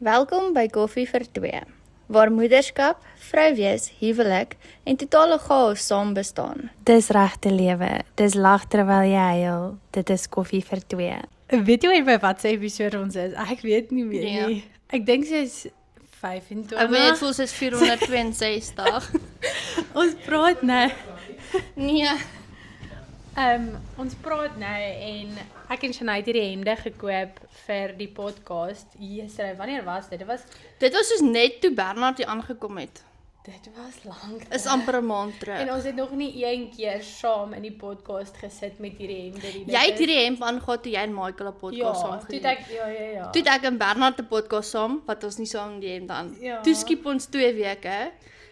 Welkom by Koffie vir Twee, waar moederskap, vrouwees, huwelik en totale chaos saam bestaan. Dis regte lewe, dis lag terwyl jy huil, dit is koffie vir twee. Weet jy by wat se episode ons is? Ek weet nie meer nie. Ek dink sy is 25. Ek weet voel sy is 462. Ons praat nou. Nee. Ons praat nou en ek en Shanae het hierdie hemde gekoop vir die podcast. Yesterday, wanneer was dit? Dit was soos net toe Bernard hier aangekom het. Dit was lank. Is amper 'n maand terug. En ons het nog nie een keer saam in die podcast gesit met hierdie hemde. Jy het hierdie hemp aangehad toe jy en Michael 'n podcast saam gedoen het. Toe Toe ek en Bernard 'n podcast saam, wat ons nie saam die hemp aan. Ja. Toe skiep ons 2 weke.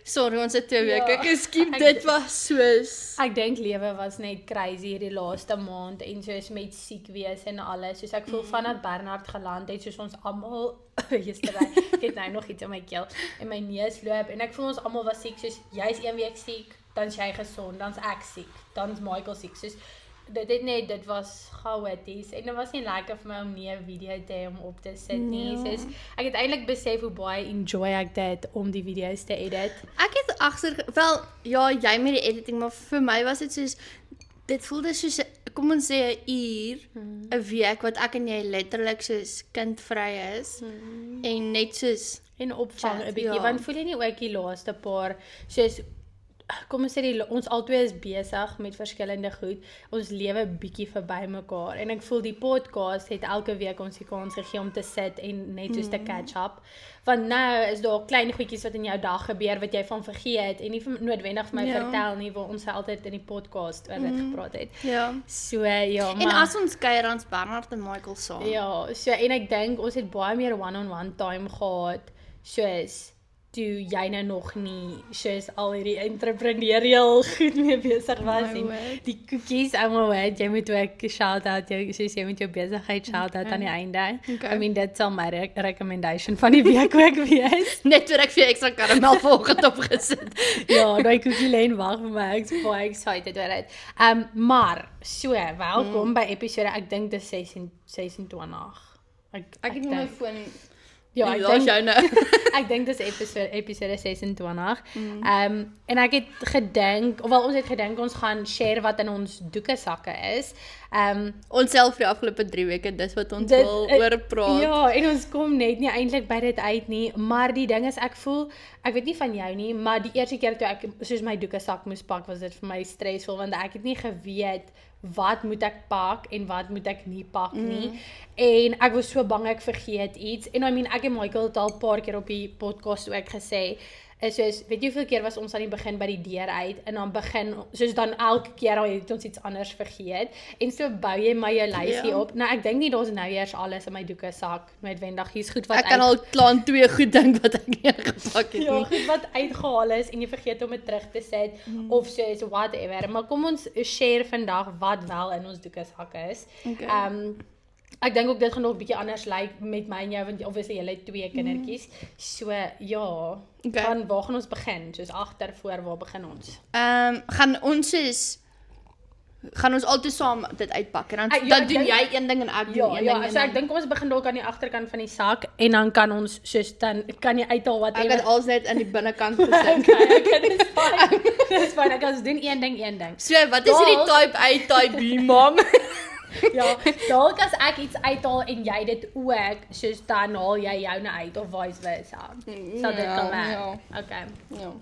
Sorry, ons het 2 weke geskiep. Dit was soos ek dink lewe was net crazy hierdie laaste maand en soos met siek wees en alles. Soos ek voel vanaf Bernard geland het, soos ons almal yesterday, ek het nou nog iets in my keel en my neus loop en ek voel ons almal was siek, soos jy's 1 week siek, dan's jy gesond, dan's ek siek, dan's Michael siek, soos dit was chaoties en dit was nie lekker vir my om nie 'n video te hê om op te sit nie. Soos ek het eintlik besef hoe baie enjoy ek dit om die video's te edit. Ek het wel, ja, jy met die editing, maar vir my was dit soos, dit voelde soos, kom ons sê 'n uur, 'n week, wat ek en jy letterlik soos kindvry is, en net soos, En opvang 'n bietjie, ja. want voel jy nie ook die laaste paar, soos, kom ons sê ons albei is besig met verskillende goed, ons lewe bietjie verby mekaar, en ek voel die podcast het elke week ons die kans gegee om te sit en net soos te catch up, want nou is daar klein goedjies wat in jou dag gebeur, wat jy van vergeet, en nie noodwendig vir my vertel nie, waar ons altyd in die podcast oor dit gepraat het. ja. So, ja, En as ons kuier, dan's Bernard en Michael saam. ja, so, en ek dink, ons het baie meer one-on-one time gehad, soos, toe jy nou nog nie, soos al hierdie entrepreneurial goed mee besig was, en die koekies, jy moet ook shout-out, soos jy moet jou besigheid shout-out aan die einde. Okay. I mean, dit sal my recommendation van die week ook wees. Net toe ek vir jou extra karamel vanoggend opgesit. Ja, daai koekie lê en wag vir my, ek is baie excited oor dit. Maar, so, welkom by episode, ek dink dis 26. Ek het nie my foon, Ja, ek dink jou nou. ek dink dis episode 26. En ek het gedink, ons het gedink ons gaan share wat in ons doekesakke is. Ons self vir die afgelope 3 weke, dis wat ons wil oor praat. Ja, en ons kom net nie eintlik by dit uit nie, maar die ding is ek weet nie van jou nie, maar die eerste keer toe ek soos my doekesak moes pak, was dit vir my stresvol, want ek het nie geweet wat moet ek pak en wat moet ek nie pak nie. En ek was so bang ek vergeet iets. En ek en Michael het al 'n paar keer op die podcast ook gesê, is soos, weet jy hoeveel keer was ons aan die begin by die deur uit, en dan elke keer al het ons iets anders vergeet, en so bou jy maar jou lysie op. Nou, ek dink nie daar's nou eers alles in my doekesak, noodwendig, hier's goed wat Ek kan al klaar 2 goed dink wat ek nie gepak het ja, nie. goed wat uitgehaal is, en jy vergeet om dit terug te sit, of soos whatever, maar kom ons share vandag wat wel in ons doekesakke is. Okay. Ek dink ook dit gaan nog 'n bietjie anders lyk met my en jou, want obviously jy het 2 kindertjies. So, ja, waar gaan ons begin? Soos agter, voor, waar begin ons? Gaan ons altyd saam dit uitpak, en dan doen jy een ding en ek doen een ding. So ek dink ons begin dalk aan die agterkant van die sak, en dan kan ons, soos, dan kan jy uithaal wat Ek het alles net in die binnekant gesit. Okay, dis fine. Dis fine, ek kan ons doen een ding. So, wat is hierdie type A, type B, mom? Ja, dalk as ek iets uithaal en jy dit ook, soos dan haal jy joune uit, of vice versa. Sal dit kan werk? Ja. Okay. Ja.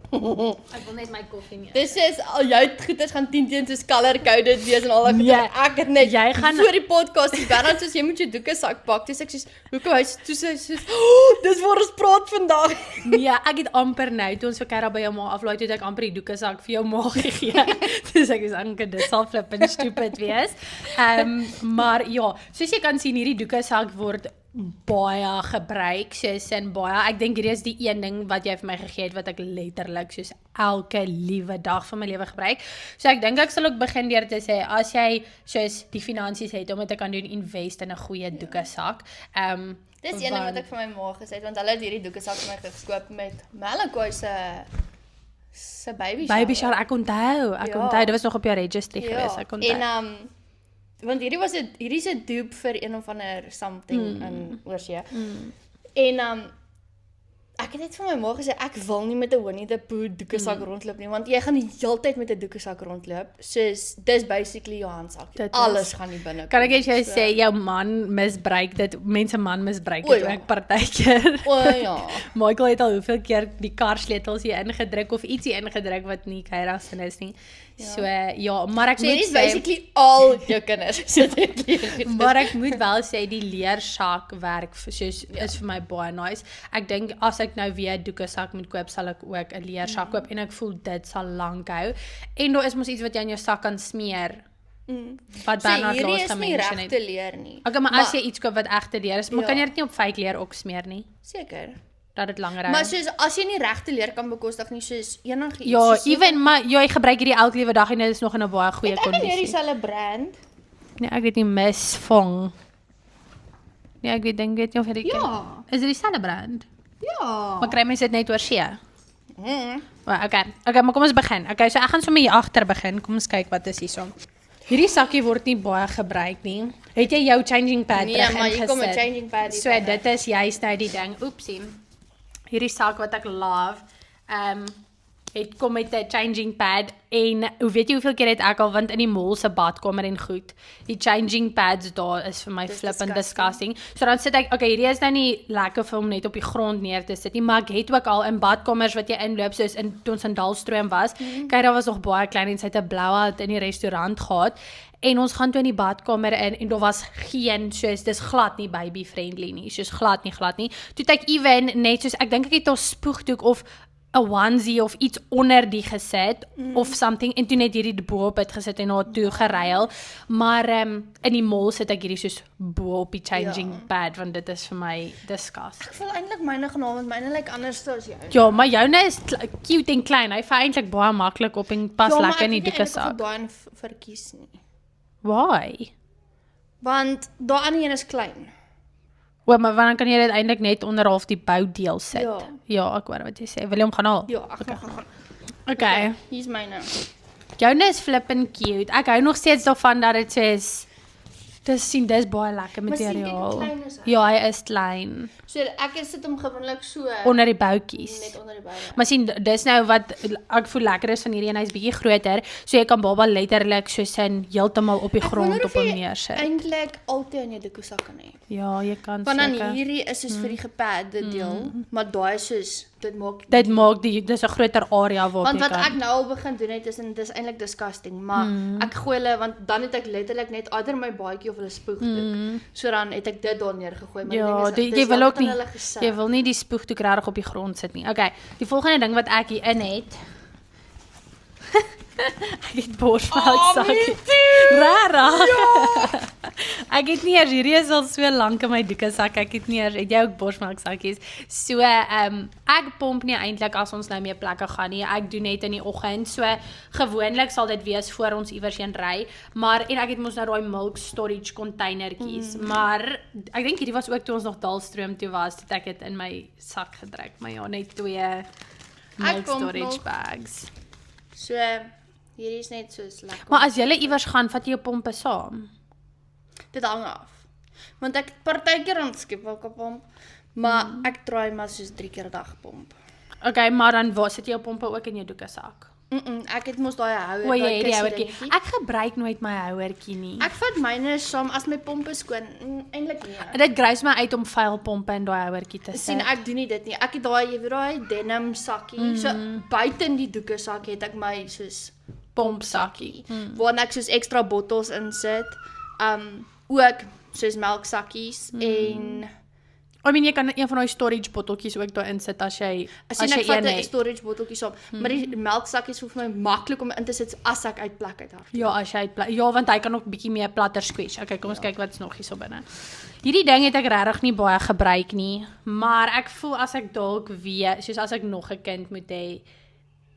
Ek wil net my koffie nie. Dis is al jou goeders gaan 10 teen soos color-coded wees en al dat Nee, ek het net jy gaan voor die podcast die Bernard soos jy moet jou doekesak pak. Dis ek soos hoekom hy soos dis waar ons praat vandag. Nee, ek het amper nou toe ons vir Kara by jou ma aflaai, toe het ek amper die doekesak vir jou ma gegee. Dis ek is Anke, dit sal flippend stupid wees. Maar ja, soos jy kan sien, hierdie doekesak word baie gebruik, soos in baie, ek dink hierdie is die een ding wat jy vir my gegee het, wat ek letterlik soos elke liewe dag van my lewe gebruik. So ek dink ek sal ook begin deur te sê, as jy soos die finansies het om dit te kan doen, invest in 'n goeie doekesak. Dis een ding wat ek vir my ma gesê het, want hulle het hierdie doekesak vir my gekoop met Malachi se baby shower. Baby shower, ek onthou, dit was nog op jou registry gewees, ek onthou. En want hierdie is 'n dupe vir een of ander something in oorsee. En ek het net vir my ma gesê ek wil nie met 'n Winnie the Pooh doekesak rondloop nie, want jy gaan die hele tyd met 'n doekesak rondloop. Soos dis basically jou handsak. Alles gaan nie binne. Kan ek net jou sê jou man misbruik dit, mense man misbruik dit ook partykeer. O ja. Michael het al hoeveel keer die karsleutels hier ingedruk of ietsie ingedruk wat nie Keira se is nie. So ja, maar ek So moet dis sê basically al jou kinders sit hier. maar ek moet wel sê die leersak werk soos is vir my baie nice. Ek dink as ek nou weer 'n doekesak moet koop, sal ek ook 'n leersak koop en ek voel dit sal lank hou. En daar is mos iets wat jy aan jou sak kan smeer. Wat Bernard laas gemention het. Regte leer nie. Okay, maar as jy iets koop wat egte leer is, maar kan jy dit nie op fake leer ook smeer nie? Seker. Dat dit langer hou. Maar soos as jy nie regte leer kan bekostig nie, soos enigiets. Ja, even maar jy gebruik hierdie elke liewe dag en dit is nog in 'n baie goeie Ek het kondisie. dieselfde brand. Nee, ek weet nie Misvang. Nee, ek dink nie of dit Ja. Is dit dieselfde brand? Ja. Maar kry mens dit net oor see? Okay, maar kom ons begin. Okay, so ek gaan sommer hier agter begin. Kom ons kyk wat is hierso. Hierdie sakkie word nie baie gebruik nie. Het jy jou changing pad Nee, terug maar hier kom 'n ingesit? changing pad. So dit is juist nou die ding. Oepsie. Hierdie sak wat ek love, het kom met 'n changing pad en hoe weet jy hoeveel keer het ek al want in die mall se badkamer en goed. Die changing pads daar is vir my flippend disgusting. So dan sit ek, okay, hierdie is nou nie lekker vir om net op die grond neer te sit nie, maar ek het ook al in badkamers wat jy inloop soos in toe ons in Dalstroom was. Kyk, daar was nog baie klein en sy het 'n blowout in die restaurant gehad. En ons gaan toe in die badkamer in en daar was geen soos dis glad nie baby friendly nie, soos glad nie. Toe het ek even net soos ek dink ek het 'n spoegdoek of 'n onesie of iets onder die gesit of something en toe net hierdie bo op het gesit en haar toe geruil. Maar in die mall sit ek hierdie soos bo op die changing pad want dit is vir my disgust. Ek voel eintlik myne genaam want myne lyk anders as jou. Ja, maar joune is cute en klein. Hy val eintlik baie maklik op en pas lekker in die doekesak. Ik daai verkies nie. Why? Want daai ander een is klein. O, maar dan kan jy dit eintlik net onder half die boudeel sit. Ja. Ja, ek hoor wat jy sê. Wil jy hom gaan haal? Ja, ek gaan. Okay. Hier's myne. Joune is flippin cute. Ek hou nog steeds daarvan dat dit soos dis baie lekker Maar sien jy hoe materiaal. klein is hy? Ja, hy is klein. So ek sit hom gewoonlik so Onder die boutjies. net onder die boude. Maar sien, dis nou wat ek voel lekker is van hierdie en hy's bietjie groter, so jy kan baba letterlik soos in heeltemal op die grond op hom neersit. Eintlik altyd in jou doekoesak kan hê. Ja, jy kan Want dan seker. hierdie is soos vir die gepadde deel, maar daai is soos dit maak Dit maak dis 'n groter area waarop want jy wat kan. ek nou al begin doen het is en dis eintlik disgusting, maar ek gooi hulle want dan het ek letterlik net either my baadjie of hulle spoegdoek. So dan het ek dit daar neergegooi, maar Ja, die ding is jy wil ook nie hulle gesig. jy wil nie die spoegdoek regtig op die grond sit nie. Okay, die volgende ding wat ek hier in het. Ek het borsmelk sakkie. Rarig. Ja. Ek het nie eers hierdie is al so lank in my doekesak. Ek het nie eers het jy ook borsmelk sakkies. So ek pomp nie eintlik as ons nou meer plekke gaan nie. Ek doen net in die oggend. So gewoonlik sal dit wees voor ons iewers heen ry, maar en ek het mos nou daai milk storage containertjies, maar ek dink hierdie was ook toe ons nog Dalstroom toe was, het ek dit in my sak gedruk, maar ja, net 2 milk pomp storage nog. bags. So hierdie is net soos lekker. Maar as jy iewers gaan, vat jy jou pompe saam. Dit hang af. Want ek partykeer skep ook 'n pomp, maar ek draai maar soos 3 keer 'n dag pomp. Okay, maar dan waar sit jy jou pompe ook in jou doekesak? Ek het mos daai houer, O, jy daai het die kusse houertjie. dingetjie. Ek gebruik nooit my houertjie nie. Ek vat myne saam as my pompe skoon. Eintlik nie. Dit grys my uit om vuil pompe in daai houertjie te Sien, sit. ek doen nie dit nie. Ek het daai, jy weet daai denim sakkie. So buite in die doekesak het ek my soos Pompsakkie. waarin ek soos ekstra bottels insit. Ook soos melksakkies en I mean, jy kan een van daai storage botteltjies ook daar insit as jy as jy een vat 'n het. storage botteltjie saam, maar die melksakkies voel vir my maklik om in te sit as ek uit plek uit hard. Ja, as jy ja, want hy kan ook bietjie meer platter squish. Okay, kom ons kyk wat's nog hierso binne. Hierdie ding het ek regtig nie baie gebruik nie, maar ek voel as ek dalk weer, soos as ek nog 'n kind moet hê,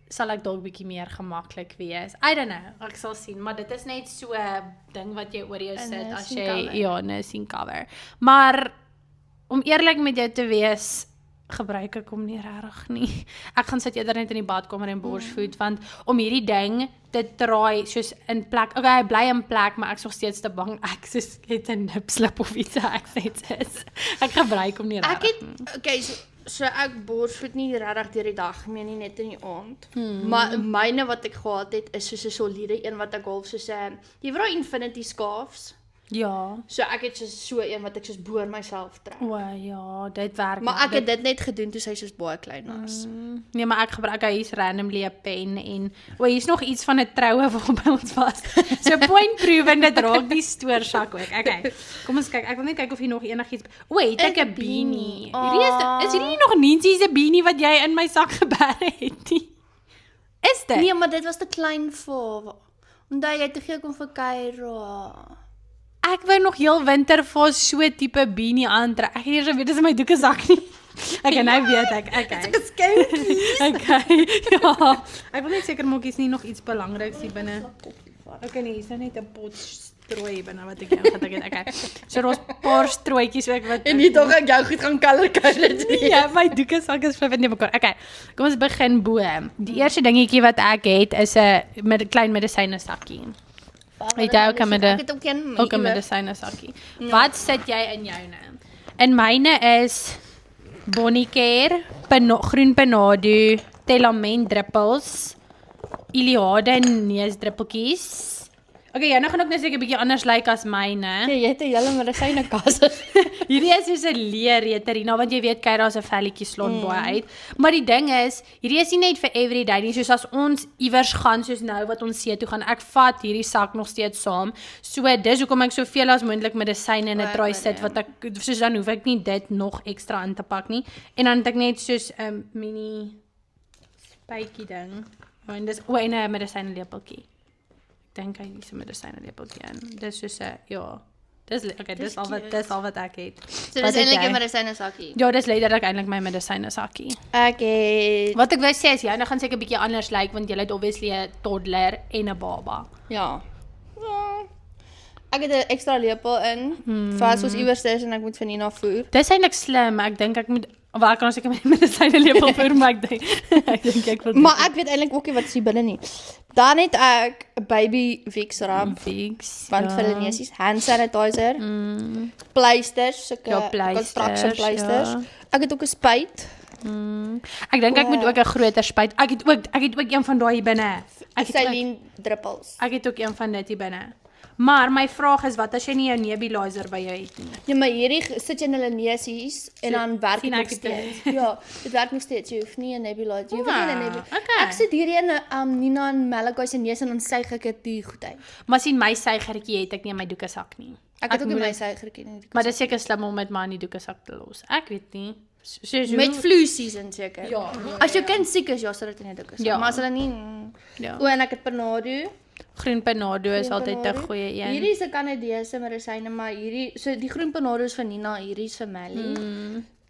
sal ek dalk bietjie meer gemaklik wees. I don't know, ek sal sien, maar dit is net so 'n ding wat jy oor jou sit as jy cover. ja, 'n sien cover. Maar om eerlik met jou te wees, gebruik ek hom nie regtig nie. Ek gaan sit eerder net in die badkamer en borsvoed, want om hierdie ding te draai soos in plek. Okay, hy bly in plek, maar ek is nog steeds te bang ek soos het 'n nipslip of iets ek net is. Ek gebruik hom nie regtig. Okay, so ek borsvoed nie regtig deur die dag nie, net in die aand. Maar myne wat ek gehad het is soos 'n soliede een wat ek half soos 'n jy weet daai infinity scarves. Ja. So ek het so een wat ek soos boor myself trek. O ja, dit werk. Maar ek het dit net gedoen toe sy soos baie klein was. Nee, maar ek gebruik hier's randomly 'n pen en hier's nog iets van 'n troue wat by ons was. So point proven dit raak die stoorsak ook. Okay. Kom ons kyk. Ek wil net kyk of hier nog enigiets. Het ek 'n beanie. Hierdie is hierdie nog Nancy se beanie wat jy in my sak geberg het nie? Is dit? Nee, maar dit was te klein vir. Omdat jy te gee kom vir Kyra. Ek wou nog heel winter vir so tipe beanie aantrek. Ek eers weet dis my doekesak nie. Okay, nou weet ek. Okay. Dit is 'n geskenkie. Okay. Ja. Ek wil net seker maak hier's nie nog iets belangriks hier binne. Okay, nee, hier's nou net 'n pot strooi binne wat ek ingetrek het. Okay. So daar's 'n paar strooitjies ook wat En nie tog ek jou goed gaan color dit nie. Ja, my doekesak is flippend nie mekaar. Okay. Kom ons begin bo. Die eerste dingetjie wat ek het is 'n klein medisyne sakkie. Het jy ook met Ek het ook een. ook 'n medisyne sakkie. Wat sit jy in joune? In myne is Bonicare, groen panado, Telament druppels, Iliade neusdruppeltjies. Okay, jy nou gaan ook net seker 'n bietjie anders lyk as myne. Jy het 'n hele medisyne kas. Hierdie is soos 'n leerreterina, want jy weet Kyra se velletjie slot baie uit. Maar die ding is, hierdie is nie net vir everyday nie, soos as ons iewers gaan soos nou wat ons see toe gaan, ek vat hierdie sak nog steeds saam. So dis hoekom ek soveel as moontlik medisyne in 'n draai sit wat ek soos dan hoef ek nie dit nog ekstra in te pak nie. En dan het ek net soos 'n mini spytjie ding. En dis en 'n medisyne lepeltjie. Ek dink hy is 'n medisyne lepeltjie in. Dis soos 'n ja. Dis al wat ek het. So dis eintlik 'n medisyne sakkie. Ja, dis letterlik eintlik my medisyne sakkie. Ek het Wat ek wou sê is jy nou gaan seker 'n bietjie anders lyk want jy het obviously 'n toddler en 'n baba. ja. Ek het 'n ekstra lepel in vir as ons iewers is en ek moet vir Nina voer. Dis eintlik slim. Ek dink ek moet wel kan seker my medisyne lepel vir my ek wil Maar ek weet eintlik ook nie wat is hier binne nie. Dan het ek 'n baby Vicks rub fix. van Philinesies, hand sanitizer, pleisters, sulke Ja, pleisters, construction pleisters. ja. Ek het ook 'n spuit. Ek dink ek moet ook 'n groter spuit. Ek het ook een van daai hier binne. Saline druppels. Ek het ook een van dit hier binne. Maar my vraag is wat as jy nie jou nebulizer by jou het nie? Ja, maar hierdie sit jy in hulle neusies en dan werk dit sien nog ek het steeds. Ja, dit werk nog steeds. Jy hoef nie 'n nebulizer. Jy hoef nie 'n nebulizer. Okay. Ek sit hierdie in Nina en Malachi se neus en dan suig ek dit die goed uit. Maar sien my suigertjie het ek nie in my doekesak nie. Ek het ook moet in my dit- suigertjie nie. Maar dit is seker slim om dit maar in die doekesak te los. Ek weet nie. Soos Met flu season seker. Ja. As jou kind siek is, ja, sal dit in 'n dik is. Ja. Maar as hulle nie Ja. O, en ek het Panado. Groen panado is altyd 'n Panado. goeie een. Hierdie is 'n Kanadese medisyne, maar so die groen Panado is vir Nina, hierdie is vir Melly.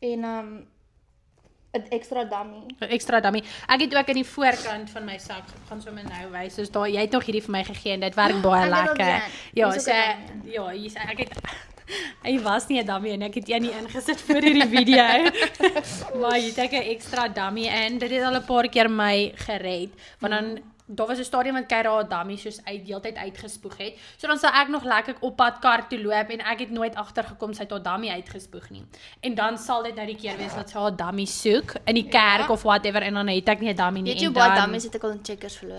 En 'n ekstra dummy. Ekstra dummy. Ek het ook in die voorkant van my sak, ek gaan sommer nou wys, soos daar jy het nog hierdie vir my gegee en dit werk baie Ek het ook lekker. een. Ja, Hier's so ook 'n dummy. ja, hier's ek het hy was nie 'n dummy en ek het een nie ingesit vir hierdie video. Maar hier het ek 'n ekstra dummy in. Dit het al 'n paar keer my gered, want dan daar was 'n stadium wat Kyra haar dummy soos heeltyd uitgespoeg het. So dan sal ek nog lekker op pad kar toe loop en ek het nooit agtergekom sy het haar dummy uitgespoeg nie. En dan sal dit nou die keer wees dat sy haar dummy soek in die kerk of whatever en dan het ek nie 'n dummy nie Weet jy en baie dan dummies het ek al in Checkers verloor.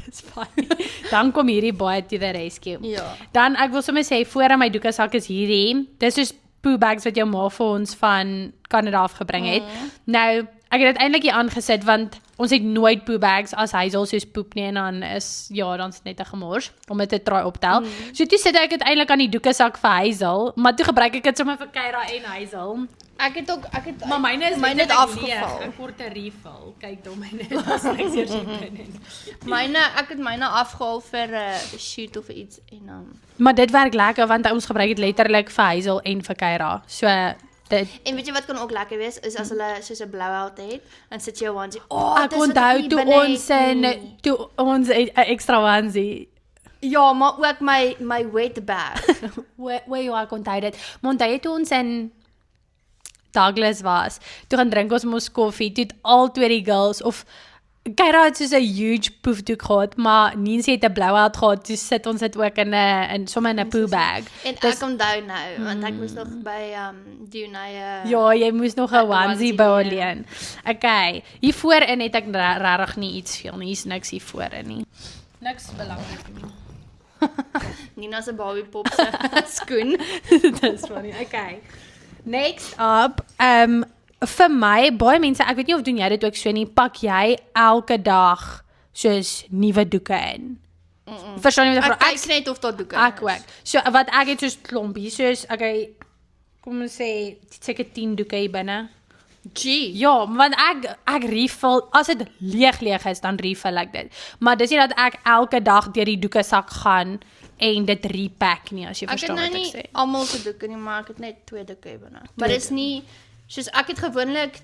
Dis fyn. Dan kom hierdie baie to the rescue. Ja. Dan ek wil sommer sê voor in my doekesak is hierdie. Dis soos poo bags wat jou ma vir ons van Kanada afgebring het. Nou, ek het dit eintlik hier aangesit want ons het nooit poo bags as Hazel soos poep nie en dan is dan's net 'n gemors om dit te try optel. So toe sit ek dit eintlik aan die doekesak vir Hazel, maar toe gebruik ek dit sommer vir Kyra en Hazel. Ek het Maar myne is myne het afgeval. Ek kort 'n refill. Kyk dan myne is niks eers binne. Ek het myne afgehaal vir 'n shoot of iets en dan Maar dit werk lekker want ons gebruik dit letterlik vir Hazel en vir Kyra. So dit En weet jy wat kan ook lekker wees is as hulle soos 'n blowout het, dan sit jy 'n onesie. ek onthou toe ons 'n ekstra onesie. Ja, maar ook my wet bag. Hoe ek onthou dit. Maar onthou jy toe ons in Douglas was, toe gaan drink ons mos koffie, toe het al twee die girls, of Kyra het soos 'n huge poefdoek gehad, maar Nancy het 'n blowout gehad, toe sit ons dit ook sommer in 'n poo bag. En ek onthou nou, want ek moes nog by Dunay Ja, jy moes nog 'n onesie onesie by neem. alleen. Okay, hier voorin het ek regtig nie iets veel nie, hier's niks hier voorin nie. Niks belangrik nie. Nina se Barbie pop se skoen. Dis funny. Okay. Next up, vir my, baie mense, ek weet nie of doen jy dit ook so nie, pak jy elke dag soos nuwe doeke in. Verstaan jy wat ek Ek vra? kyk net of daar doeke Ek ook. So wat ek het soos klompie, soos okay, kom ons sê seker 10 doeke hier binne. Gee. Ja, want ek refill, as dit leeg is, dan refill ek dit. Maar dis nie dat ek elke dag deur die doeke sak gaan en dit repack nie, as jy Ek het verstaan nou wat ek nie sê. almal se doeke nie, maar ek het net 2 doeke hier binne. Maar dis nie soos ek het gewoonlik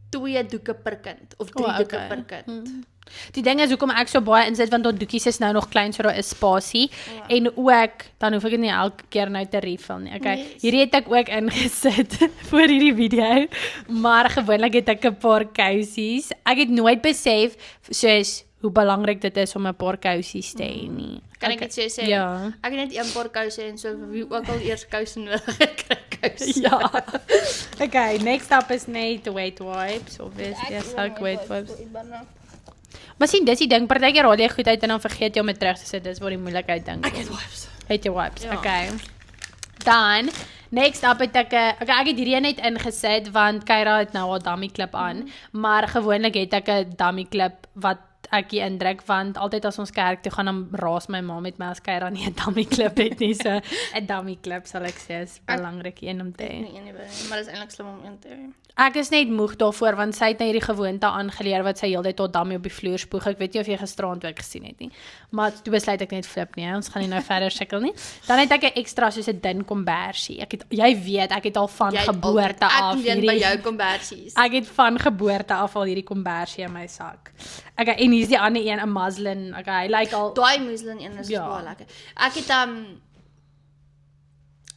2 doeke per kind of 3 doeke okay. per kind. Die ding is hoekom ek so baie insit, want ons doekies is nou nog klein, so daar is spasie. En ook, dan hoef ek dit nie elke keer nou te refill nie. Okay. Yes. Hierdie het ek ook ingesit vir hierdie video, maar gewoonlik het ek 'n paar kousies. Ek het nooit besef soos hoe belangrik dit is om 'n paar kousies te hê nie. Kan ek dit sê? Ja. Ek het net 1 paar kouse en so wie ook al eers kouse nodig het, kry kouse. Ja. Okay, next up is net wet wipes, obviously. Yes, ek wet wipes. Maar sien, dis die ding, partykeer haal jy goed uit en dan vergeet jy om dit terug te sit. Dis waar die moeilikheid ding Ek is. het wipes. Het jy wipes? Ja. Okay. Dan, next up het ek, ek het hierdie net ingesit, want Kyra het nou haar dummy clip aan, maar gewoonlik het ek 'n dummy clip wat ek hier indruk, want altyd as ons kerk toe gaan, dan raas my ma met my as Kyra nie 'n dummy clip het nie, so 'n dummy clip sal ek sê is belangrik een om te hê. Nee, nie, maar dit is eintlik slim om een te hê. Ek is net moeg daarvoor, want sy het nou hierdie gewoonte aangeleer wat sy heeltyd tot dummy op die vloer spoeg. Ek weet nie of jy gisteraand ook gesien het nie. Maar toe besluit ek net flip nie, ons gaan nie nou verder sukkel nie. Dan het ek 'n ekstra soos 'n dun kombersie. Jy weet, ek het al van geboorte af Ek leen by jou kombersies. Ek het van geboorte af al hierdie kombersie in my sak. Okay, en hier's die ander een, 'n muslin. Okay, hy lyk al Daai muslin een is baie lekker.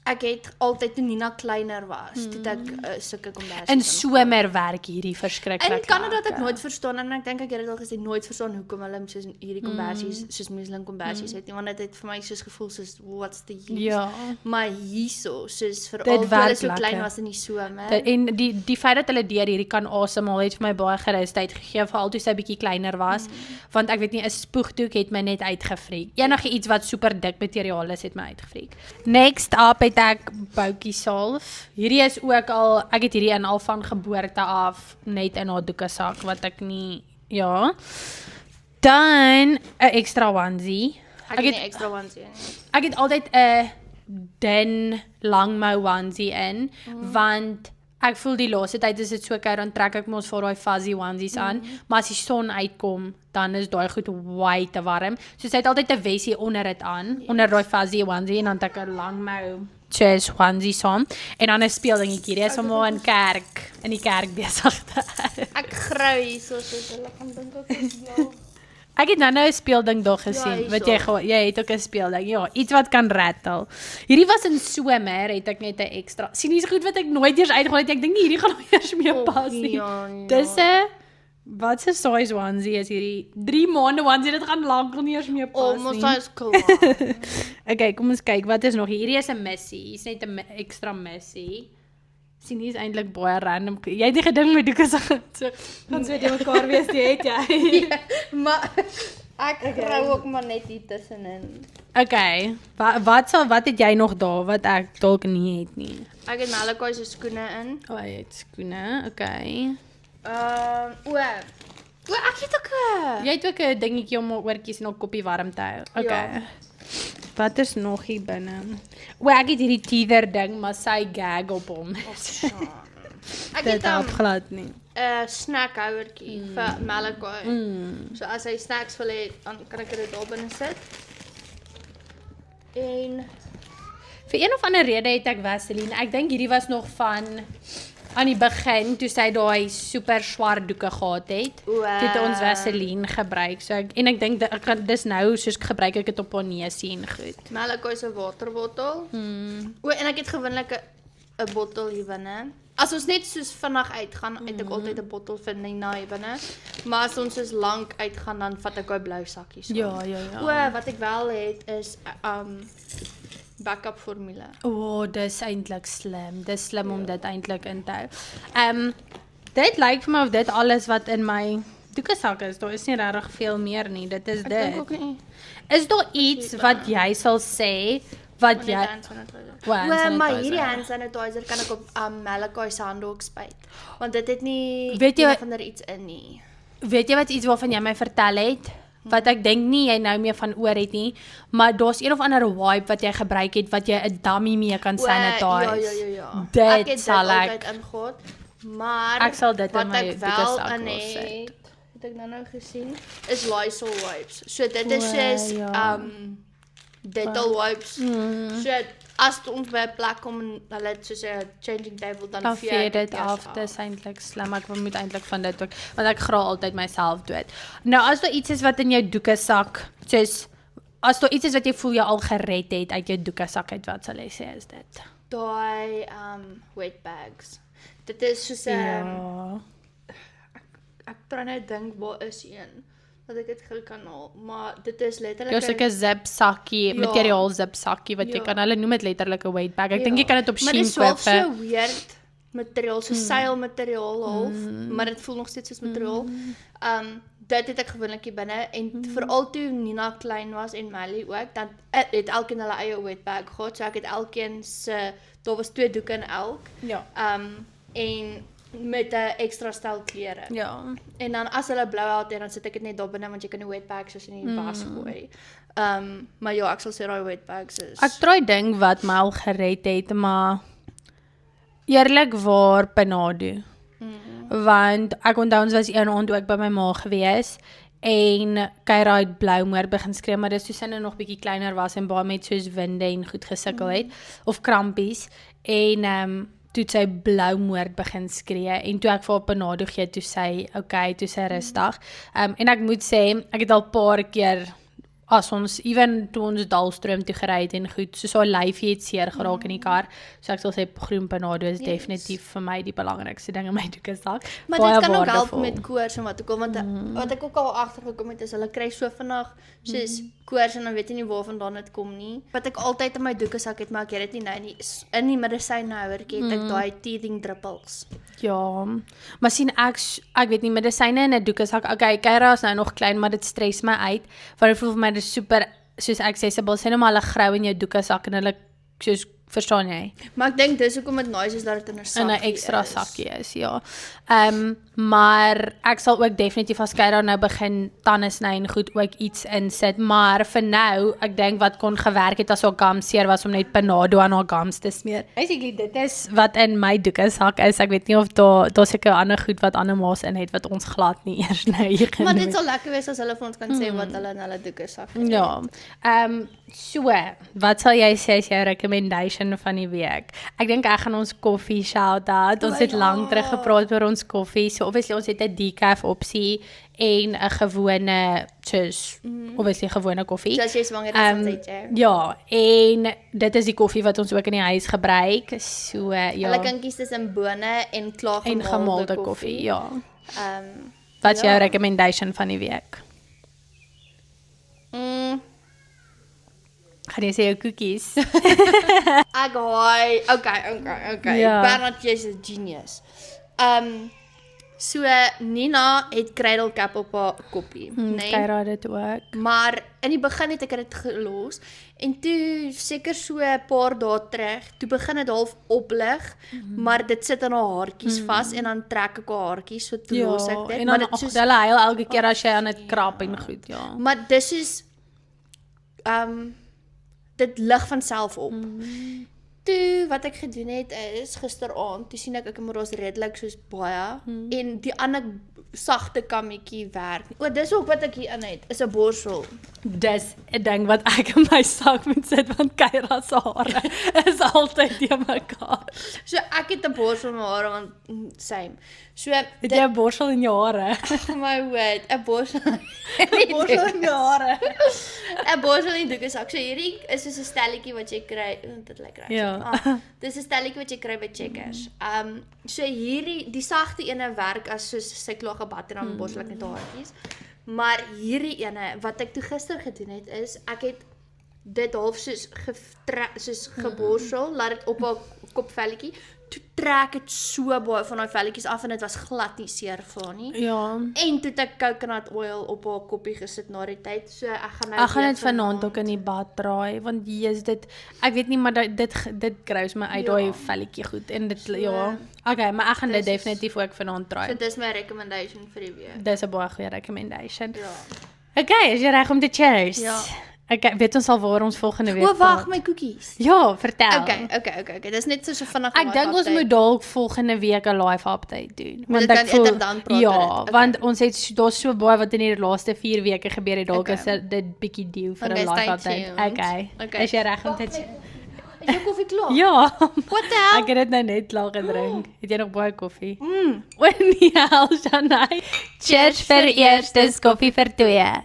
Ek het altyd toe Nina kleiner was, toe ek sulke kombersies. in somer werk hierdie verskriklik. In Kanada het ek nooit verstaan en ek dink ek het dit al gesê, nooit verstaan hoekom hulle soos hierdie kombersies, soos muslin kombersies het nie, want dit het vir my soos gevoel soos what's the use. Ja. Maar hierso, soos veral Dit toe hulle werk so klein lekker. was in die somer. En die feit dat hulle deur hierdie kan asemhaal het vir my baie gerusheid gegee, veral toe sy bietjie kleiner was, want ek weet nie, 'n spoegdoek het my net uitgevriek. Enige iets wat super dik materiaal is, het my uitgevriek. Next up het ek boutjie salf. Hierdie is ook al, ek het hierdie in al van geboorte af net in haar doekesak wat ek nie, ja. Dan 'n extra onesie. Ek het nie extra ones nie. Ek het altyd 'n dun langmou onesie in, want ek voel die laaste tyd is dit so koud, dan trek ek mos vir daai fuzzy onesies aan, maar as die son uitkom, dan is daai goed way te warm. So sy het altyd 'n vessie onder dit aan, onder daai fuzzy onesie, en dan het ek 'n langmou chest onesie saam, en dan 'n speeldingetjie, dis om in die kerk besig te hou. Ek grou hierso soos hulle gaan dink ek is blou. Ek het nou 'n speelding daar gesien, hierso. wat jy het ook 'n speelding, ja, iets wat kan rattle. Hierdie was in somer, het ek net 'n extra, sien hier's goed wat ek nooit eers uitgehaal het, ek dink nie hierdie gaan nou eers mee pas nie. ja. Dis 'n, wat se size onesie is hierdie? 3 maande onesie, dit gaan lank nie eers mee pas Almost nie. as cool. Okay, kom ons kyk, wat is nog hier? Hierdie is 'n missie, hier's net 'n extra missie. Sien, hier is eintlik baie random. Jy het nie gedink met doeke so gaan so die mekaar wees, jy het jy. Maar ek grou ook maar net hier tussenin. Okay, wat het jy nog daar wat ek dalk nie het nie? Ek het Malachi se skoene in. Jy het skoene, okay. Ek het ook 'n Jy het ook 'n dingetjie om haar oortjies en haar koppie warm te hou. Okay. Ja. Wat is nog hier binne? Ek het hierdie teether ding, maar sy gag op hom. Ek Dit het help glad nie. 'n snackhouertjie vir Malachi. So as hy snacks wil hê, dan kan ek dit daar binne sit. En Vir een of ander rede het ek Vaseline. Ek dink hierdie was nog van aan die begin toe sy daai super swart doeke gehad het. Toe het ons Vaseline gebruik. So ek dink dis nou soos gebruik ek dit op haar neusie en goed. Malachi se waterbottel. En ek het gewoonlik 'n bottel hier binne. As ons net soos vinnig uitgaan, het ek altyd 'n bottel vir Nina hier binne. Maar as ons soos lank uitgaan, dan vat ek 'n blou sakkie so. Ja. Wat ek wel het is backup formule. Dis eintlik slim. Dis slim om dit eintlik in te hou. Dit lyk vir my of dit alles wat in my doekesak is. Daar is nie regtig veel meer nie. Dit is Ek dink dit. ook nie. Is daar iets wat jy sal sê wat jy hand sanitizer. hand Maar sanitizer. hierdie hand sanitizer kan ek op Malachi se hande ook spuit. Want dit het nie Weet jy een wat- van er iets in nie. Weet jy wat iets waarvan jy my vertel het? Wat ek dink nie jy nou meer van oor het nie, maar daar's een of ander wipe wat jy gebruik het wat jy 'n dummy mee kan sanitize. Ja. Dit Ek het sal dit ek- altyd ingehad. Maar Ek sal dit in wat my ek wel doekesak in wil het, sit. wat ek nou gesien, is Lysol wipes. So dit is soos ja. Dettol wipes. So as ons by 'n plek kom en hulle het soos 'n changing table dan vee ek dit af. Dis eintlik slim. Ek moet eintlik van dit ook, want ek graal altyd myself dood. Nou as daar iets is wat in jou doekesak, soos as daar iets is wat jy voel jy al gered het uit jou doekesak uit, wat sal jy sê is dit? Daai wet bags. Dit is soos 'n Ja. ek probeer nou dink waar is een dat ek dit gou kan haal, maar dit is letterlik Jou sulke zip sakkie, Ja. materiaal zip sakkie wat jy Ja. kan, hulle noem dit letterlik 'n weight bag. Ek dink jy kan dit op maar Shein dis wel koop vir. so weird materiaal, so seilmateriaal half, maar dit voel nog steeds soos materiaal. Dit het ek gewoonlik hier binne en veral toe Nina klein was en Melly ook, dan het elkeen hulle eie wet bag gehad, so ek het elkeen se daar was 2 doeke in elk. Ja. En met 'n ekstra stel klere. Ja. En dan as hulle blou het, dan sit ek dit net daar binne want jy kan die wet bags soos in die was gooi. Maar ja, ek sal sê daai wet bags is. Ek probeer dink wat my al gered het, maar eerlikwaar Panado. Want ek onthou ons was een aand toe ek by my ma gewees en Kyra het blou moer begin skree, maar dis toe sy nou nog bietjie kleiner was en baie met soos winde en goed gesukkel het of krampies en toe het sy blou moord begin skree en toe ek vir haar Panado gee, toe sy okay, toe sy rustig. En ek moet sê, ek het al paar keer as ons even toe ons Dalstroom toe gery het en goed, soos haar lyfie het seer geraak in die kar. So ek sal sê groen Panado is definitief vir my die belangrikste ding in my doekesak. Maar Baie dit kan ook help waardevol. met koors en wat ook al, want wat ek ook al agtergekom het is hulle kry so vinnig soos koors en dan weet jy nie waarvandaan dit kom nie. Wat ek altyd in my doekesak het, maar ek het dit nie nou nie, is in die medisynehouertjie het ek daai teething druppels. Ja, maar sien ek weet nie, medisyne in 'n doekesak. Okay, Kyra is nou nog klein, maar dit stres my uit. Want ek voel vir my dis super soos accessible. Sien nou maar hulle grou in jou doekesak en hulle soos verstaan jy? Maar ek dink dis hoekom dit nice is dat dit in 'n sakkie In 'n ekstra is. sakkie is, ja. Maar ek sal ook definitief as Kyra nou begin tande sny en goed ook iets insit, maar vir nou, ek dink wat kon gewerk het as haar gums seer was om net Panado aan haar gums te smeer. Basically dit is wat in my doekesak is. Ek weet nie of daar seker ander goed wat ander ma's in het wat ons glad nie eers nou hier genoem Maar het. dit sal lekker wees as hulle vir ons kan sê wat hulle in hulle doekesak het. Ja. So, wat sal jy sê is jou recommendation van die week? Ek dink ek gaan ons koffie shout out. Ons het ja. lank terug gepraat oor ons koffie. So obviously ons het 'n decaf opsie en 'n gewone soos obviously gewone koffie. So as jy swanger is, dan sê jy. Ja, en dit is die koffie wat ons ook in die huis gebruik. So ja. Hulle kan kies tussen bone en klaargemaalde en gemaalde koffie, ja. Wat is ja. jou recommendation van die week? Gaan jy sê jou koekies? Ek haai. Okay. Ja. Bernard, jy's 'n genius. So Nina het kruidelkap op haar koppie, né? Kyra het dit ook. Maar in die begin het ek dit gelos en toe seker so 'n paar dae terug, toe begin dit half oplig, maar dit sit aan haar haartjies vas en dan trek ek haar haartjies, so toe los ek dit, en maar dan dit soos hulle huil elke keer as jy aan dit krap en goed, ja. maar dis is dit lig van self op. Toe wat ek gedoen het is gisteraand, toe sien ek maar daar's redelik soos baie en die ander sagte kammetjie werk. O, dis ook wat ek hier in het, is 'n borsel. Dis 'n ding wat ek in my sak moet sit want Kyra se hare is altyd te mekaar. So ek het 'n borsel in my hare want same. So Het jy 'n borsel in jou hare? my word, 'n borsel. 'n borsel in jou hare. 'n borsel in die doekesak. So hierdie is soos 'n stelletjie wat jy kry, dit lyk reg. Ja. Dis 'n stelletjie wat jy kry by Checkers. So hierdie die sagte ene werk as soos syklage butter en borstelike net haartjies. Maar hierdie ene wat ek toe gister gedoen het is ek het dit half soos geborsel, laat dit op haar kopvelletjie. Toe trek het so baie van daai velletjies af en dit was glad nie seer vir haar nie. Ja. En toe het ek coconut oil op haar koppie gesit na die tyd. So ek gaan nou Ek gaan dit vanaand ook in die bad draai want jy's dit ek weet nie maar dit grouse my uit daai velletjie goed en dit ja. Okay, maar ek gaan dit definitief ook vanaand draai. So dis my recommendation vir die week. Dis 'n baie goeie recommendation. Ja. Okay, is jy reg om te cheers? Ja. Okay, weet ons al waar ons volgende week O, wag, my koekies. Ja, vertel. Okay. Dis net so vinnig. Ek dink ons moet dalk volgende week 'n live update doen. Want ek voel dan praat ja, want ons het daar's so baie wat in die laaste 4 weke gebeur het. Dalk is dit bietjie due vir 'n live update. Okay. Is jy reg om te cheers? Is jou koffie klaar? Ja. What the hell? Ek het dit nou net klaar gedrink. Het jy nog baie koffie? O nee, Shanai. Cheers vir eers, dis koffie vir 2.